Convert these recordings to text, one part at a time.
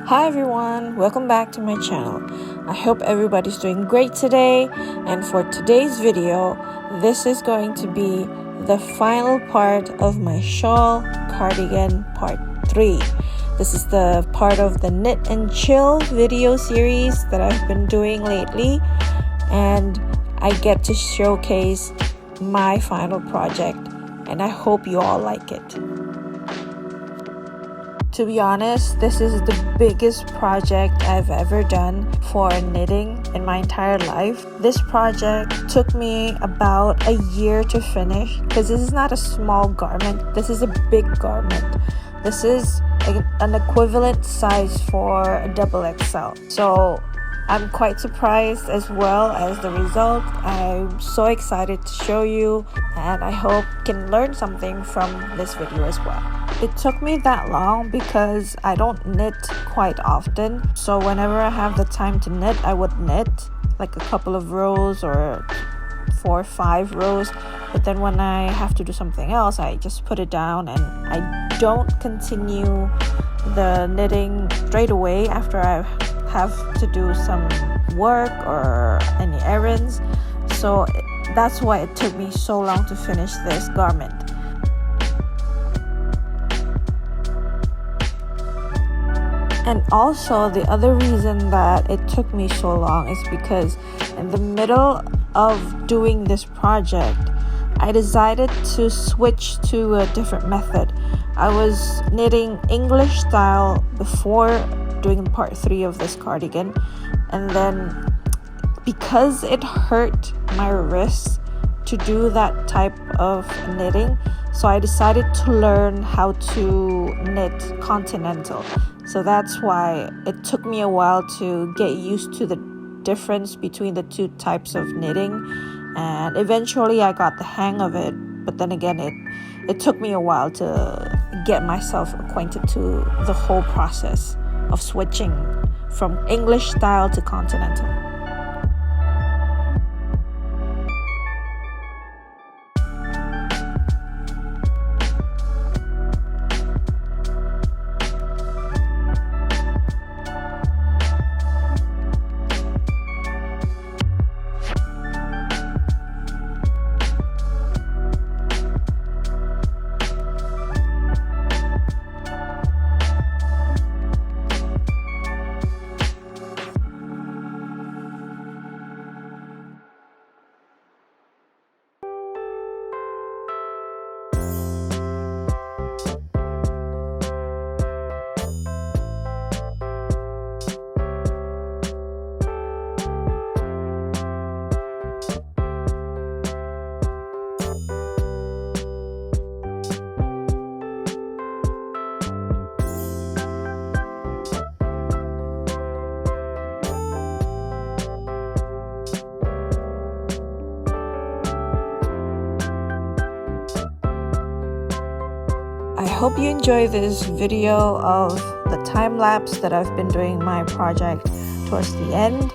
Hi everyone, welcome back to my channel. I hope everybody's doing great today, and for today's video, this is going to be the final part of my shawl cardigan part 3. This is the part of the knit and chill video series that I've been doing lately, and I get to showcase my final project, and I hope you all like it. To be honest, this is the biggest project I've ever done for knitting in my entire life. This project took me about a year to finish because this is not a small garment. This is a big garment. This is an equivalent size for a XXL. So I'm quite surprised as well as the result. I'm so excited to show you, and I hope you can learn something from this video as well. It took me that long because I don't knit quite often. So whenever I have the time to knit, I would knit like a couple of rows or 4 or 5 rows. But then when I have to do something else, I just put it down and I don't continue the knitting straight away after I have to do some work or any errands. So that's why it took me so long to finish this garment. And also the other reason that it took me so long is because in the middle of doing this project, I decided to switch to a different method. I was knitting English style before doing part 3 of this cardigan, and then because it hurt my wrists to do that type of knitting, so I decided to learn how to knit continental. So that's why it took me a while to get used to the difference between the two types of knitting, and eventually I got the hang of it. But then again, it took me a while to get myself acquainted to the whole process of switching from English style to continental. I hope you enjoy this video of the time lapse that I've been doing my project towards the end.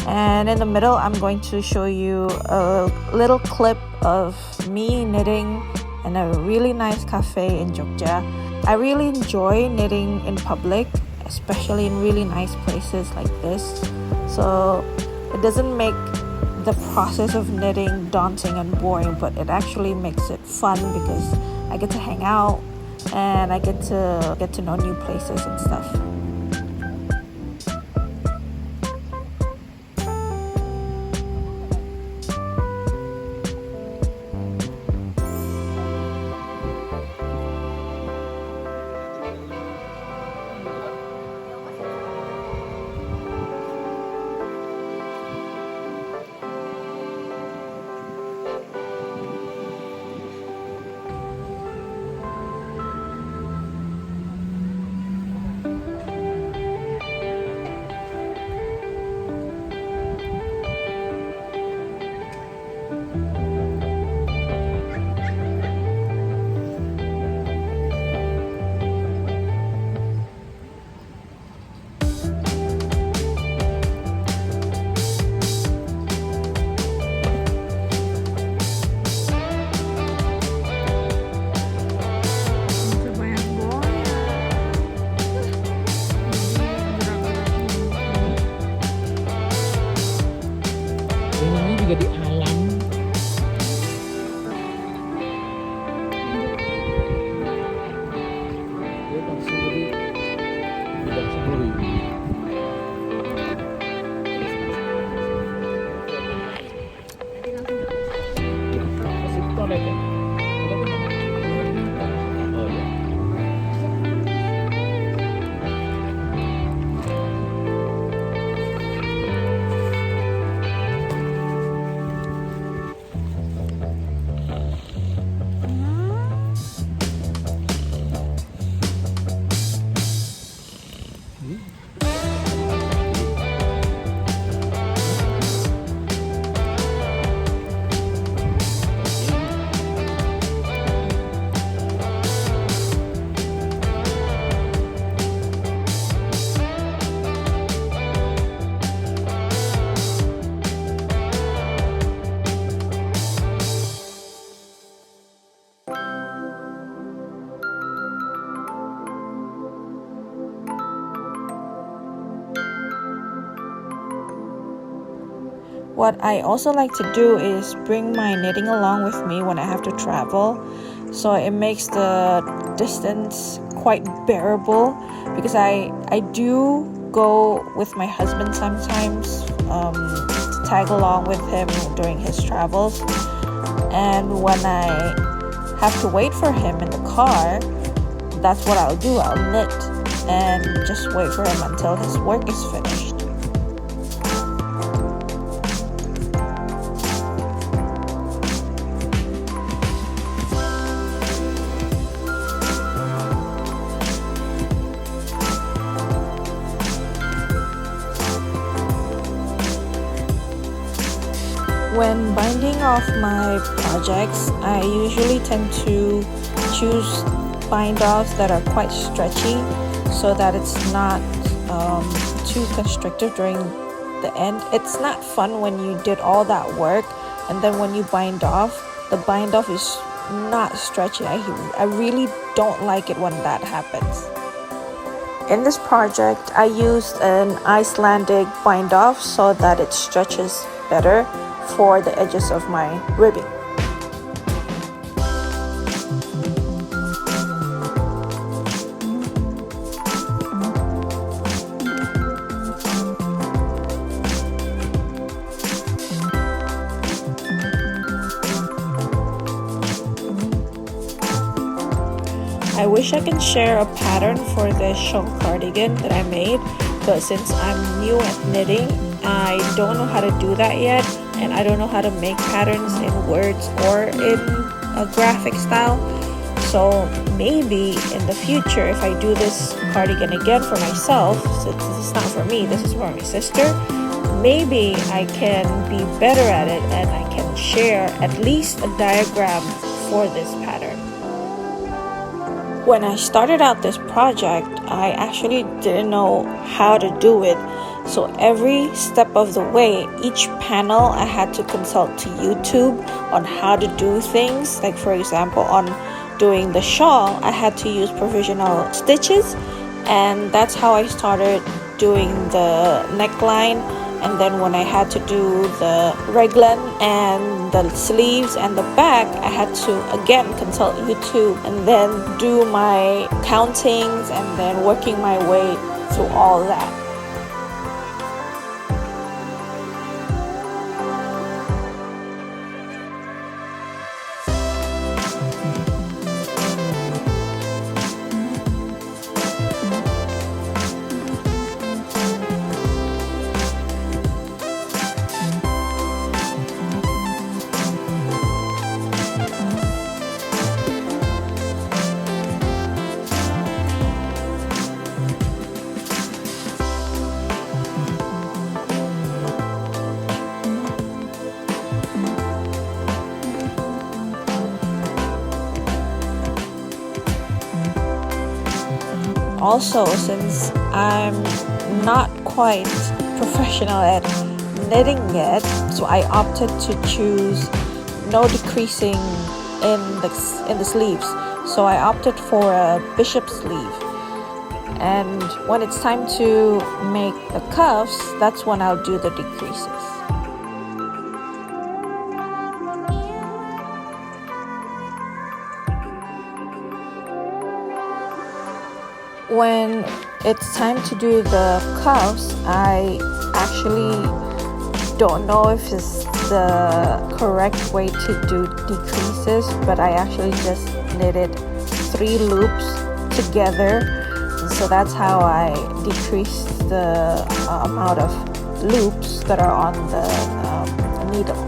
And in the middle, I'm going to show you a little clip of me knitting in a really nice cafe in Jogja. I really enjoy knitting in public, especially in really nice places like this. So it doesn't make the process of knitting daunting and boring, but it actually makes it fun because I get to hang out and I get to know new places and stuff. jadi alam. Dia langsung jadi story. Masih toilet ya? Oh ya. What I also like to do is bring my knitting along with me when I have to travel, so it makes the distance quite bearable, because I do go with my husband sometimes to tag along with him during his travels. And when I have to wait for him in the car, that's what I'll do. I'll knit and just wait for him until his work is finished. When binding off my projects, I usually tend to choose bind-offs that are quite stretchy so that it's not too constrictive during the end. It's not fun when you did all that work and then when you bind off, the bind-off is not stretchy. I really don't like it when that happens. In this project, I used an Icelandic bind-off so that it stretches better for the edges of my ribbing. I wish I can share a pattern for this shawl cardigan that I made, but since I'm new at knitting, I don't know how to do that yet, and I don't know how to make patterns in words or in a graphic style. So maybe in the future, if I do this cardigan again for myself, since this is not for me, this is for my sister, maybe I can be better at it and I can share at least a diagram for this pattern. When I started out this project, I actually didn't know how to do it. So every step of the way, each panel, I had to consult to YouTube on how to do things. Like for example, on doing the shawl, I had to use provisional stitches, and that's how I started doing the neckline. And then when I had to do the raglan and the sleeves and the back, I had to again consult YouTube and then do my countings and then working my way through all that. Also, since I'm not quite professional at knitting yet, so I opted to choose no decreasing in the sleeves. So I opted for a bishop sleeve. And when it's time to make the cuffs, that's when I'll do the decreases. when it's time to do the cuffs, I actually don't know if it's the correct way to do decreases, but I actually just knitted 3 loops together. So that's how I decrease the amount of loops that are on the needle.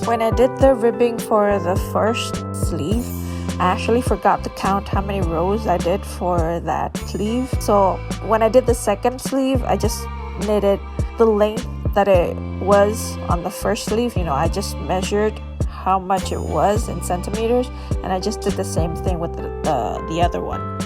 When I did the ribbing for the first sleeve, I actually forgot to count how many rows I did for that sleeve. So when I did the second sleeve, I just knitted the length that it was on the first sleeve. I just measured how much it was in centimeters, and I just did the same thing with the other one.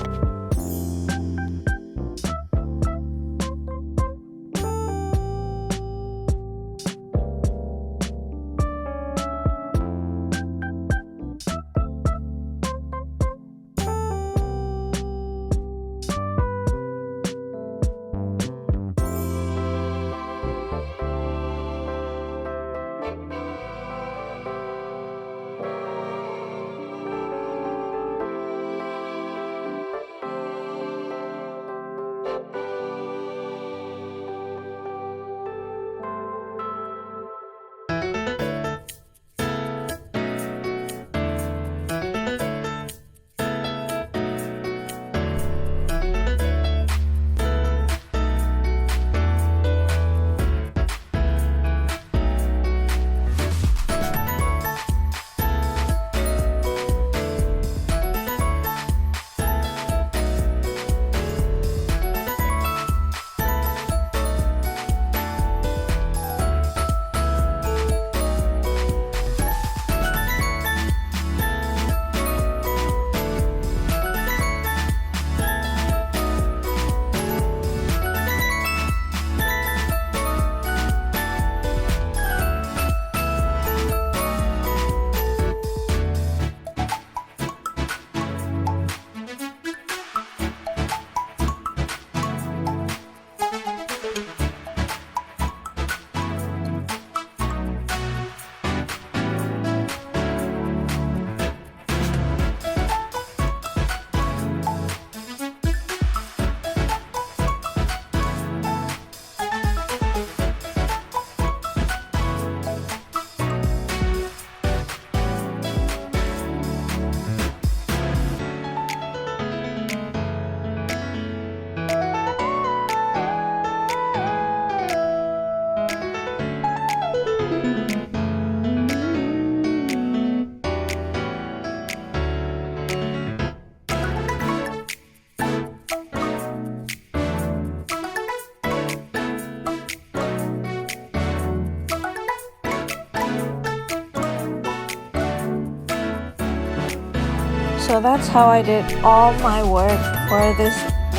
So that's how I did all my work for this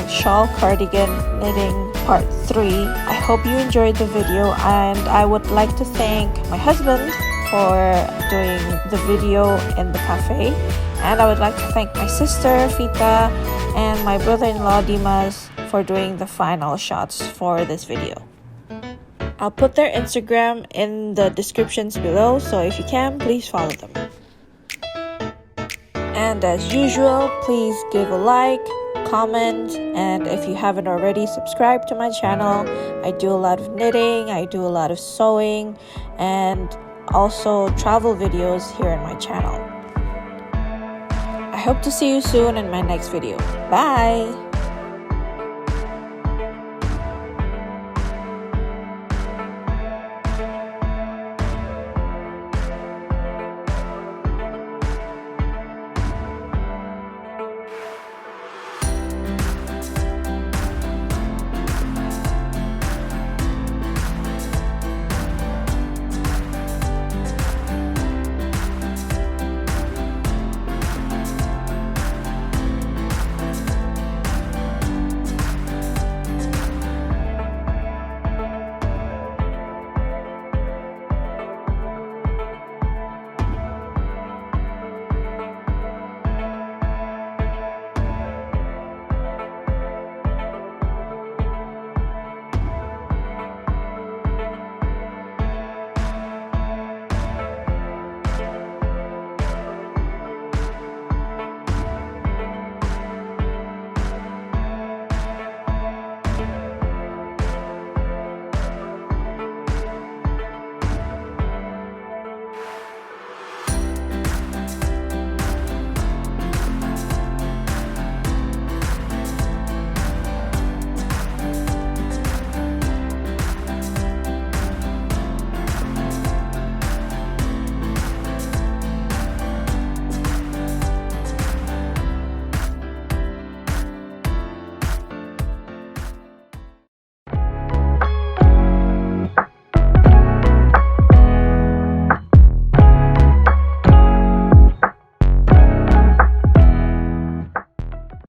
shawl cardigan knitting part 3. I hope you enjoyed the video, and I would like to thank my husband for doing the video in the cafe, and I would like to thank my sister Fita and my brother-in-law Dimas for doing the final shots for this video. I'll put their Instagram in the descriptions below, so if you can, please follow them. And as usual, please give a like, comment, and if you haven't already, subscribe to my channel. I do a lot of knitting, I do a lot of sewing, and also travel videos here on my channel. I hope to see you soon in my next video. Bye!